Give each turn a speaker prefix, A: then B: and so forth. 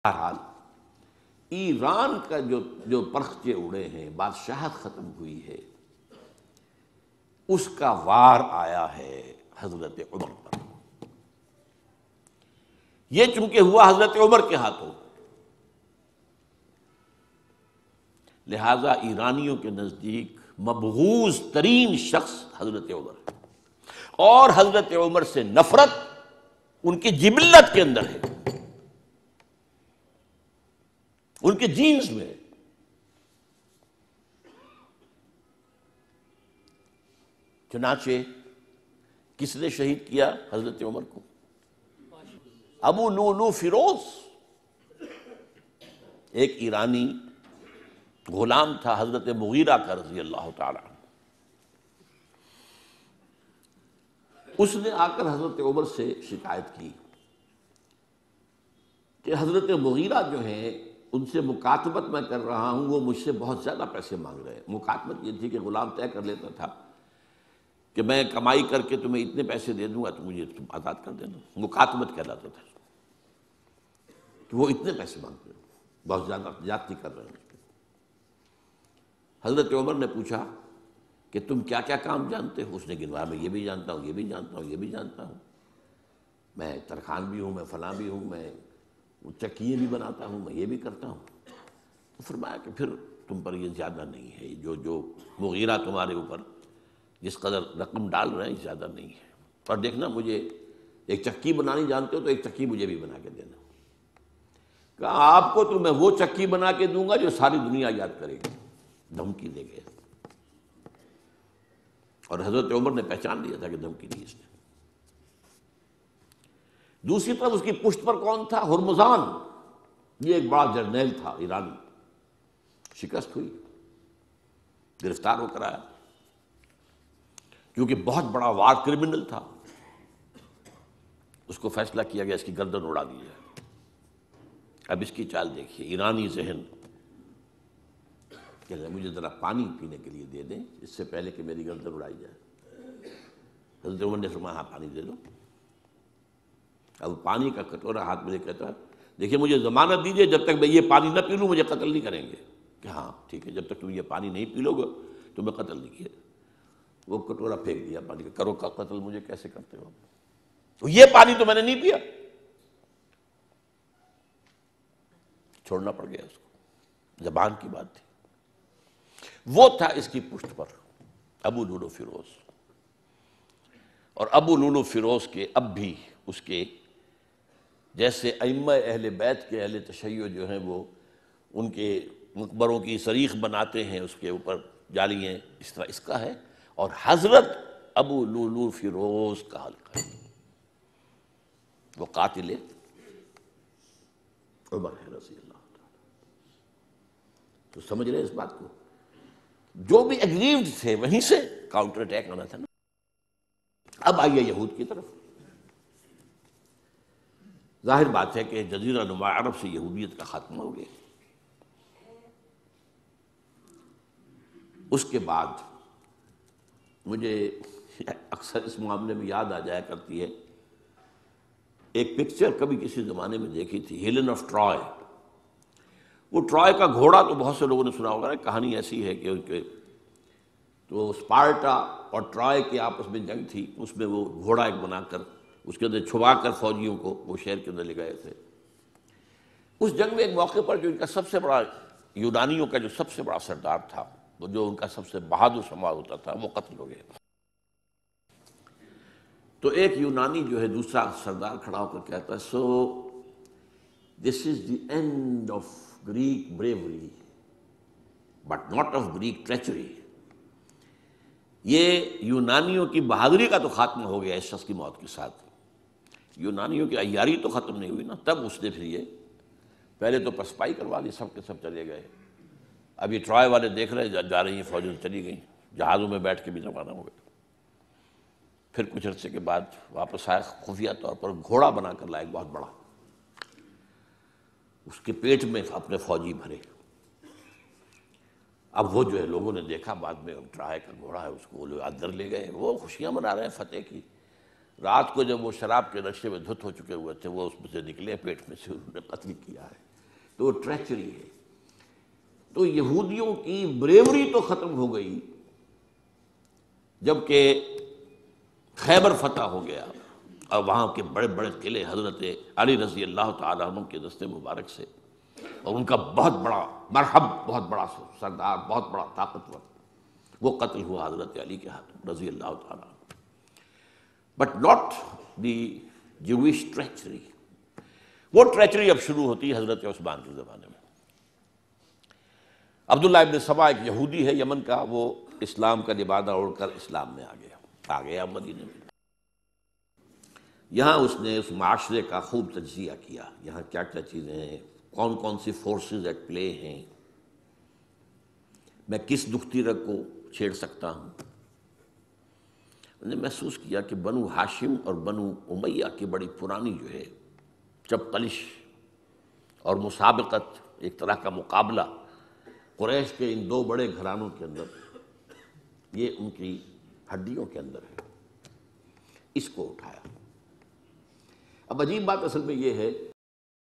A: بہرحال ایران کا جو پرخچے اڑے ہیں، بادشاہت ختم ہوئی ہے، اس کا وار آیا ہے حضرت عمر پر۔ یہ چونکہ ہوا حضرت عمر کے ہاتھوں، لہذا ایرانیوں کے نزدیک مبغوض ترین شخص حضرت عمر، اور حضرت عمر سے نفرت ان کی جبلت کے اندر ہے، ان کے جینز میں ہے۔ چنانچہ کس نے شہید کیا حضرت عمر کو؟ ابو لولو فیروز، ایک ایرانی غلام تھا حضرت مغیرہ کا رضی اللہ تعالی عنہ۔ اس نے آ کر حضرت عمر سے شکایت کی کہ حضرت مغیرہ جو ہیں ان سے مکاتبت میں کر رہا ہوں، وہ مجھ سے بہت زیادہ پیسے مانگ رہے ہیں۔ مکاتبت یہ تھی کہ غلام طے کر لیتا تھا کہ میں کمائی کر کے تمہیں اتنے پیسے دے دوں گا تو مجھے تم آزاد کر دینا، مکاتبت کہلاتا تھا کہ وہ اتنے پیسے مانگ رہے ہیں، بہت زیادہ زیادتی کر رہے ہیں۔ حضرت عمر نے پوچھا کہ تم کیا کیا کام جانتے ہو؟ اس نے گنوایا، میں یہ بھی جانتا ہوں، یہ بھی جانتا ہوں، یہ بھی جانتا ہوں، میں ترخان بھی ہوں، میں فلاں بھی ہوں، میں چکیے بھی بناتا ہوں، میں یہ بھی کرتا ہوں۔ تو فرمایا کہ پھر تم پر یہ زیادہ نہیں ہے، جو مغیرہ تمہارے اوپر جس قدر رقم ڈال رہے ہیں زیادہ نہیں ہے، اور دیکھنا مجھے ایک چکی بنانی جانتے ہو تو ایک چکی مجھے بھی بنا کے دینا۔ کہا آپ کو تو میں وہ چکی بنا کے دوں گا جو ساری دنیا یاد کرے گی، دھمکی دے گئے۔ اور حضرت عمر نے پہچان لیا تھا کہ دھمکی دی اس نے۔ دوسری طرف اس کی پشت پر کون تھا؟ ہرمزان، یہ ایک بڑا جرنیل تھا ایرانی، شکست ہوئی، گرفتار ہو کر آیا، کیونکہ بہت بڑا وار کرمنل تھا۔ اس کو فیصلہ کیا گیا اس کی گردن اڑا دی جائے۔ اب اس کی چال دیکھیے، ایرانی ذہن کہ مجھے ذرا پانی پینے کے لیے دے دیں اس سے پہلے کہ میری گردن اڑائی جائے۔ حضرت عمر نے فرمایا ہاں پانی دے دو۔ اب پانی کا کٹورا ہاتھ میں لے کہتا ہے دیکھیے مجھے ضمانت دیجیے جب تک میں یہ پانی نہ پی لوں مجھے قتل نہیں کریں گے۔ کہ ہاں ٹھیک ہے، جب تک تم یہ پانی نہیں پی لو گے تو میں قتل نہیں کیا۔ وہ کٹورا پھینک دیا پانی کا، کرو کا قتل مجھے کیسے کرتے ہو؟ تو یہ پانی تو میں نے نہیں پیا۔ چھوڑنا پڑ گیا اس کو، زبان کی بات تھی۔ وہ تھا اس کی پشت پر ابو لولو فیروز، اور ابو لولو فیروز کے اب بھی اس کے جیسے ائمہ اہل بیت کے اہل تشیع جو ہیں وہ ان کے مقبروں کی صریح بناتے ہیں، اس کے اوپر جالیاں، اس طرح اس کا ہے، اور حضرت ابو لولو فیروز کا حلقہ ہے، وہ قاتل عمر ہے رضی اللہ تعالیٰ۔ تو سمجھ رہے اس بات کو؟ جو بھی اگریوڈ تھے وہیں سے کاؤنٹر اٹیک آنا تھا نا۔ اب آئیے یہود کی طرف۔ ظاہر بات ہے کہ جزیرہ نما عرب سے یہودیت کا خاتمہ ہو گیا۔ اس کے بعد مجھے اکثر اس معاملے میں یاد آ جایا کرتی ہے ایک پکچر کبھی کسی زمانے میں دیکھی تھی، ہیلن آف ٹرائے۔ وہ ٹرائے کا گھوڑا تو بہت سے لوگوں نے سنا ہوگا، کہانی ایسی ہے کہ ان کے تو اسپارٹا اور ٹرائے کے آپس میں جنگ تھی، اس میں وہ گھوڑا ایک بنا کر اس کے اندر چھپا کر فوجیوں کو وہ شہر کے اندر لے گئے تھے۔ اس جنگ میں ایک موقع پر جو ان کا سب سے بڑا یونانیوں کا جو سب سے بڑا سردار تھا، وہ جو ان کا سب سے بہادر شمار ہوتا تھا، وہ قتل ہو گیا۔ تو ایک یونانی جو ہے دوسرا سردار کھڑا ہو کر کہتا ہے so this is the end of Greek bravery but not of Greek treachery. یہ یونانیوں کی بہادری کا تو خاتمہ ہو گیا اس شخص کی موت کے ساتھ، یونانیوں کی عیاری تو ختم نہیں ہوئی نا۔ تب اس نے پھر یہ پہلے تو پسپائی کروا لی، سب کے سب چلے گئے۔ اب یہ ٹرائے والے دیکھ رہے جا رہی ہیں فوجیں چلی گئیں، جہازوں میں بیٹھ کے بھی روانہ ہو گئے۔ پھر کچھ عرصے کے بعد واپس آئے، خفیہ طور پر گھوڑا بنا کر لائے بہت بڑا، اس کے پیٹ میں اپنے فوجی بھرے۔ اب وہ جو ہے لوگوں نے دیکھا بعد میں ٹرائے کا گھوڑا ہے، اس کو وہ لوگ اندر لے گئے، وہ خوشیاں منا رہے ہیں فتح کی۔ رات کو جب وہ شراب کے نشے میں دھت ہو چکے ہوئے تھے، وہ اس میں سے نکلے، پیٹ میں سے انہوں نے قتل کیا ہے۔ تو وہ ٹریچری ہے۔ تو یہودیوں کی بریوری تو ختم ہو گئی جب کہ خیبر فتح ہو گیا اور وہاں کے بڑے بڑے قلعے حضرت علی رضی اللہ تعالیٰ عنہ کے دست مبارک سے، اور ان کا بہت بڑا مرحب، بہت بڑا سردار، بہت بڑا طاقتور، وہ قتل ہوا حضرت علی کے ہاتھوں رضی اللہ تعالیٰ عنہ۔ But not the Jewish treachery. وہ ٹریچری اب شروع ہوتی ہے حضرت عثمان کے زمانے میں۔ عبداللہ ابن سبا ایک یہودی ہے یمن کا، وہ اسلام کا لبادہ اوڑھ کر اسلام میں آ گیا مدینے میں۔ یہاں اس نے اس معاشرے کا خوب تجزیہ کیا، یہاں کیا کیا چیزیں ہیں، کون کون سی فورسز ایٹ پلے ہیں، میں کس دکھتی رگ کو چھیڑ سکتا ہوں۔ میں نے محسوس کیا کہ بنو ہاشم اور بنو امیہ کی بڑی پرانی جو ہے چپقلش اور مسابقت، ایک طرح کا مقابلہ قریش کے ان دو بڑے گھرانوں کے اندر، یہ ان کی ہڈیوں کے اندر ہے، اس کو اٹھایا۔ اب عجیب بات اصل میں یہ ہے